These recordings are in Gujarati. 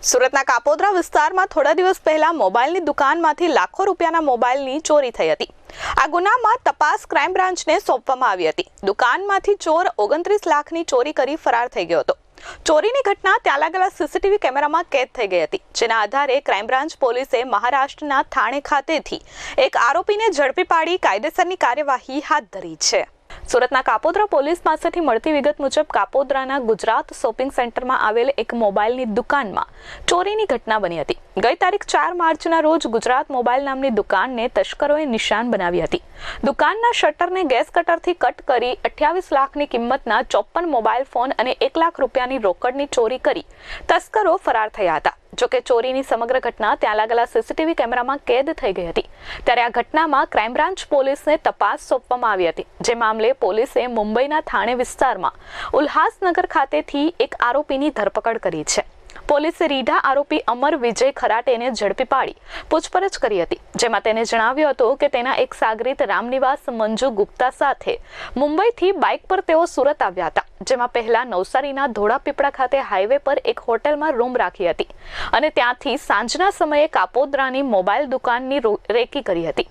સુરતના કાપોદ્રા વિસ્તારમાં થોડા દિવસ પહેલા મોબાઈલની દુકાનમાંથી લાખો રૂપિયાના મોબાઈલની ચોરી થઈ હતી। આ ગુનામાં તપાસ ક્રાઇમ બ્રાન્ચને સોંપવામાં આવી હતી। દુકાનમાંથી ચોર 29 લાખની ચોરી કરી ફરાર થઈ ગયો હતો। ચોરીની ઘટના ત્યાં લાગેલા સીસીટીવી કેમેરામાં કેદ થઈ ગઈ હતી, જેના આધારે ક્રાઇમ બ્રાન્ચ પોલીસે મહારાષ્ટ્રના થાણે ખાતેથી એક આરોપીને ઝડપી પાડી કાયદેસરની કાર્યવાહી હાથ ધરી છે। સુરતના કાપોદ્રા પોલીસ પાસેથી મળતી વિગત મુજબ કાપોદ્રાના ગુજરાત શોપિંગ સેન્ટરમાં આવેલ એક મોબાઈલની દુકાનમાં ચોરીની ઘટના બની હતી। ગઈ તારીખ 4 માર્ચના રોજ ગુજરાત મોબાઈલ નામની દુકાનને તસ્કરોએ નિશાન બનાવી હતી। દુકાનના શટરને ગેસ કટરથી કટ કરી 28 લાખની કિંમતના 54 મોબાઈલ ફોન અને 1 લાખ રૂપિયાની રોકડની ચોરી કરી તસ્કરો ફરાર થયા હતા। જોકે ચોરીની સમગ્ર ઘટના ત્યાં લાગેલા સીસીટીવી કેમેરામાં કેદ થઈ ગઈ હતી। ત્યારે આ ઘટનામાં ક્રાઇમ બ્રાન્ચ પોલીસને તપાસ સોંપવામાં આવી હતી। જે મામલે પોલીસે મુંબઈના થાણે વિસ્તારમાં ઉલ્હાસનગર ખાતેથી એક આરોપીની ધરપકડ કરી છે। પોલીસે રીઢા આરોપી અમર વિજય ખરાટેને ઝડપી પાડી પૂછપરછ કરી હતી, જેમાં તેને જણાવ્યું હતું કે તેના એક સાગરીત રામનિવાસ મંજુ ગુપ્તા સાથે મુંબઈથી બાઇક પર તેઓ સુરત આવ્યા હતા, જેમાં પહેલા નવસારીના ધોળાપીપળા ખાતે હાઈવે પર એક હોટેલમાં રૂમ રાખી હતી અને ત્યાંથી સાંજના સમયે કાપોદ્રાની મોબાઈલ દુકાનની રેકી કરી હતી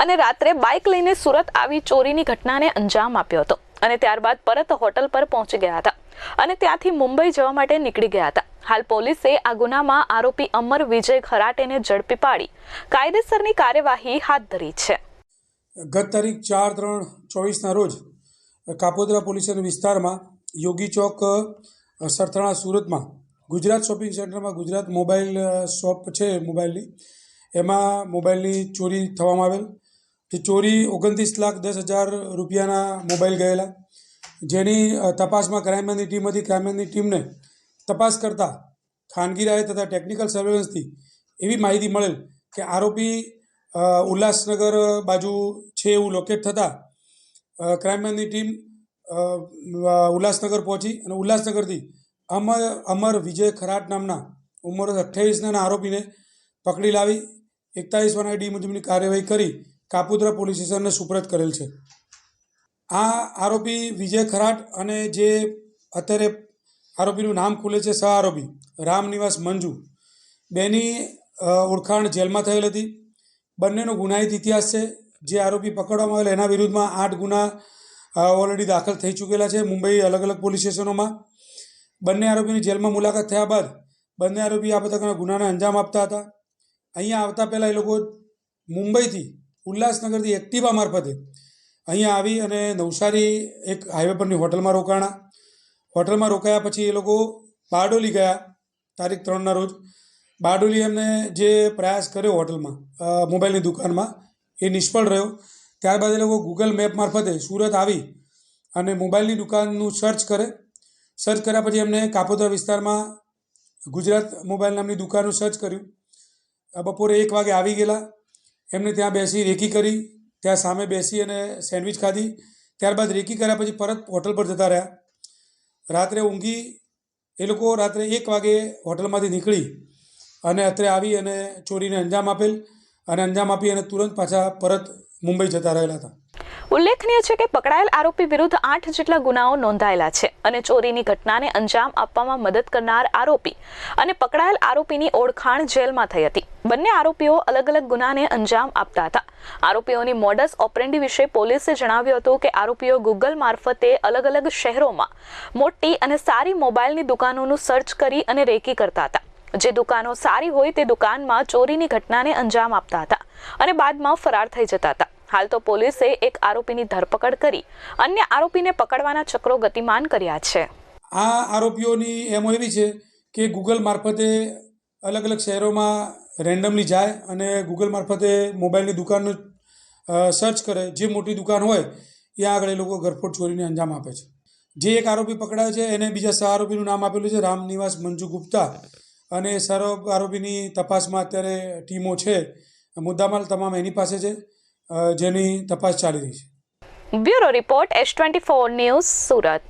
અને રાત્રે બાઇક લઈને સુરત આવી ચોરીની ઘટનાને અંજામ આપ્યો હતો અને ત્યારબાદ પરત હોટલ પર પહોંચી ગયા હતા અને ત્યાંથી મુંબઈ જવા માટે નીકળી ગયા હતા। હાલ પોલીસે આ ગુનામાં આરોપી અમર વિજય ખરાટેને ઝડપી પાડી કાયદેસરની કાર્યવાહી હાથ ધરી છે। ગત તારીખ 4/3/24ના રોજ કાપોદ્રા પોલીસના વિસ્તારમાં યોગી ચોક સરથાણા સુરતમાં ગુજરાત શોપિંગ સેન્ટરમાં ગુજરાત મોબાઈલ શોપ છે મોબાઈલની, એમાં મોબાઈલની ચોરી થવામાં આવેલ। જે ચોરી 29,10,000 રૂપિયાના મોબાઈલ ગયેલા, જેની તપાસમાં ક્રાઇમ બ્રાન્ચની ટીમ હતી। ક્રાઇમ બ્રાન્ચની ટીમને તપાસ કરતાં ખાનગી રાય તથા ટેકનિકલ સર્વેલન્સથી એવી માહિતી મળેલ કે આરોપી ઉલ્લાસનગર બાજુ છે એવું લોકેટ થતાં ક્રાઇમ બ્રાન્ચની ટીમ ઉલ્લાસનગર પહોંચી અને ઉલ્લાસનગરથી અમર વિજય ખરાટ નામના ઉંમર 28ના આરોપીને પકડી લાવી 41 ડી મુજબની કાર્યવાહી કરી કાપોદ્રા પોલીસ સ્ટેશનને સુપરત કરેલ છે। આ આરોપી વિજય ખરાટ અને જે અત્યારે આરોપીનું નામ ખુલે છે સહ આરોપી રામનિવાસ મંજુ, બેની ઓળખાણ જેલમાં થયેલ હતી। બંનેનો ગુનાહિત ઇતિહાસ છે। જે આરોપી પકડવામાં આવેલ એના વિરુદ્ધમાં 8 ગુના ઓલરેડી દાખલ થઈ ચૂકેલા છે મુંબઈ અલગ અલગ પોલીસ સ્ટેશનોમાં। બંને આરોપીની જેલમાં મુલાકાત થયા બાદ બંને આરોપી આ પ્રકારના ગુનાને અંજામ આપતા હતા। અહીંયા આવતા પહેલાં એ લોકો મુંબઈથી ઉલ્લાસનગરથી એક્ટિવા મારફતે અહીંયા આવી અને નવસારી એક હાઈવે પરની હોટલમાં રોકાણા। હોટલમાં રોકાયા પછી એ લોકો બારડોલી ગયા તારીખ 3ના રોજ। બારડોલી એમને જે પ્રયાસ કર્યો હોટલમાં મોબાઈલની દુકાનમાં એ નિષ્ફળ રહ્યો। ત્યારબાદ એ લોકો ગૂગલ મેપ મારફતે સુરત આવી અને મોબાઈલની દુકાનનું સર્ચ કરે। સર્ચ કર્યા પછી એમને કાપોદ્રા વિસ્તારમાં ગુજરાત મોબાઈલ નામની દુકાનનું સર્ચ કર્યું। બપોરે 1 વાગે આવી ગયેલા। એમને ત્યાં બેસી રેકી કરી, ત્યાં સામે બેસી અને સેન્ડવિચ ખાધી। ત્યારબાદ રેકી કર્યા પછી પરત હોટલ પર જતા રહ્યા। રાત્રે ઊંઘી એ લોકો રાત્રે 1 વાગે હોટલમાંથી નીકળી અને અત્રે આવી અને ચોરીને અંજામ આપેલ અને અંજામ આપી અને તુરંત પાછા પરત મુંબઈ જતા રહેલા હતા। ઉલ્લેખનીય છે કે પકડાયેલ આરોપી વિરુદ્ધ 8 જેટલા ગુનાઓ નોંધાયેલા છે અને ચોરીની ઘટનાને અંજામ આપવામાં મદદ કરનાર આરોપી અને પકડાયેલ આરોપીની ઓળખાણ જેલમાં થઈ હતી। બંને આરોપીઓ અલગ અલગ ગુનાને અંજામ આપતા હતા। આરોપીઓની મોડસ ઓપરેન્ડી વિશે પોલીસે જણાવ્યું હતું કે આરોપીઓ ગૂગલ મારફતે અલગ અલગ શહેરોમાં મોટી અને સારી મોબાઈલની દુકાનોનું સર્ચ કરી અને રેકી કરતા હતા। જે દુકાનો સારી હોય તે દુકાનમાં ચોરીની ઘટનાને અંજામ આપતા હતા અને બાદમાં ફરાર થઈ જતા હતા। હાલ તો પોલીસે એક આરોપીની ધરપકડ કરી અન્ય આરોપીને પકડવાના ચક્રો ગતિમાન કર્યા છે। આ આરોપીઓની એમો એવી છે કે ગૂગલ મારફતે અલગ અલગ શહેરોમાં રેન્ડમલી જાય અને ગૂગલ મારફતે મોબાઈલની દુકાનનું સર્ચ કરે। જે મોટી દુકાન હોય ત્યાં આગળ એ લોકો ગરફોડ ચોરીને અંજામ આપે છે। જે એક આરોપી પકડાયો છે એને બીજા સહ આરોપીનું નામ આપેલું છે રામનિવાસ મંજુ ગુપ્તા અને સહ આરોપીની તપાસમાં અત્યારે ટીમો છે। મુદ્દામાલ તમામ એની પાસે છે, જેની તપાસ ચાલી રહી છે। Bureau report S24 news Surat.